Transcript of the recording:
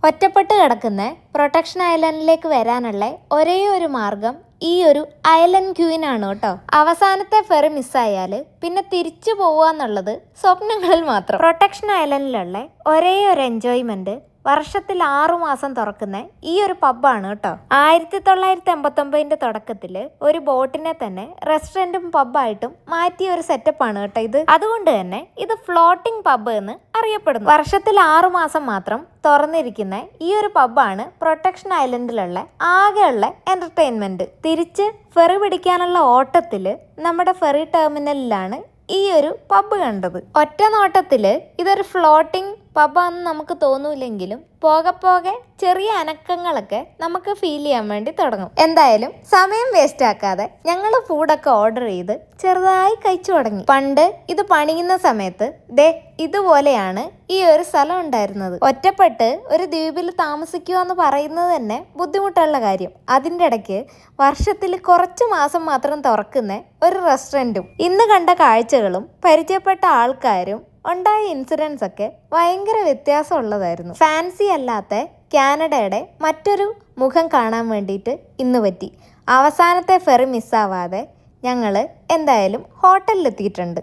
ഒറ്റപ്പെട്ട് കിടക്കുന്ന പ്രൊട്ടക്ഷൻ ഐലൻഡിലേക്ക് വരാനുള്ള ഒരേ ഒരു മാർഗം ഈ ഒരു ഐലൻഡ് ക്യൂൻ ആണ് കേട്ടോ. അവസാനത്തെ ഫെറി മിസ്സായാൽ പിന്നെ തിരിച്ചു പോവുക എന്നുള്ളത് സ്വപ്നങ്ങളിൽ മാത്രം. പ്രൊട്ടക്ഷൻ ഐലൻഡിലുള്ള ഒരേ ഒരു എൻജോയ്മെന്റ് വർഷത്തിൽ 6 മാസം തുറക്കുന്ന ഈ ഒരു പബ്ബാണ് കേട്ടോ. 1989 തുടക്കത്തിൽ ഒരു ബോട്ടിനെ തന്നെ റെസ്റ്റോറൻറ്റും പബ്ബായിട്ടും മാറ്റിയ ഒരു സെറ്റപ്പാണ് കേട്ടോ ഇത്. അതുകൊണ്ട് തന്നെ ഇത് ഫ്ലോട്ടിംഗ് പബ്ബ് എന്ന് അറിയപ്പെടുന്നു. വർഷത്തിൽ 6 മാസം മാത്രം തുറന്നിരിക്കുന്ന ഈ ഒരു പബ്ബാണ് പ്രൊട്ടക്ഷൻ ഐലൻഡിലുള്ള ആകെയുള്ള എന്റർടൈൻമെന്റ്. തിരിച്ച് ഫെറി പിടിക്കാനുള്ള ഓട്ടത്തിൽ നമ്മുടെ ഫെറി ടെർമിനലിലാണ് ഈ ഒരു പബ്ബ് കണ്ടത്. ഒറ്റ നോട്ടത്തില് ഇതൊരു ഫ്ലോട്ടിംഗ് പബ്ബാന്ന് നമുക്ക് തോന്നൂലെങ്കിലും പോകെ പോകെ ചെറിയ അനക്കങ്ങളൊക്കെ നമുക്ക് ഫീൽ ചെയ്യാൻ വേണ്ടി തുടങ്ങും. എന്തായാലും സമയം വേസ്റ്റ് ആക്കാതെ ഞങ്ങൾ ഫുഡൊക്കെ ഓർഡർ ചെയ്ത് ചെറുതായി കഴിച്ചു തുടങ്ങി. പണ്ട് ഇത് പണിയുന്ന സമയത്ത് ഇതുപോലെയാണ് ഈ ഒരു സ്ഥലം ഉണ്ടായിരുന്നത്. ഒറ്റപ്പെട്ട് ഒരു ദ്വീപിൽ താമസിക്കുക എന്ന് പറയുന്നത് തന്നെ ബുദ്ധിമുട്ടുള്ള കാര്യം. അതിൻ്റെ ഇടയ്ക്ക് വർഷത്തിൽ കുറച്ച് മാസം മാത്രം തുറക്കുന്ന ഒരു റെസ്റ്റോറൻറ്റും ഇന്ന് കണ്ട കാഴ്ചകളും പരിചയപ്പെട്ട ആൾക്കാരും ഉണ്ടായ ഇൻസിഡൻസ് ഒക്കെ ഭയങ്കര വ്യത്യാസമുള്ളതായിരുന്നു. ഫാൻസി അല്ലാത്ത കാനഡയുടെ മറ്റൊരു മുഖം കാണാൻ വേണ്ടിയിട്ട് ഇന്ന് പറ്റി. അവസാനത്തെ ഫെറി മിസ്സാവാതെ ഞങ്ങൾ എന്തായാലും ഹോട്ടലിലെത്തിയിട്ടുണ്ട്.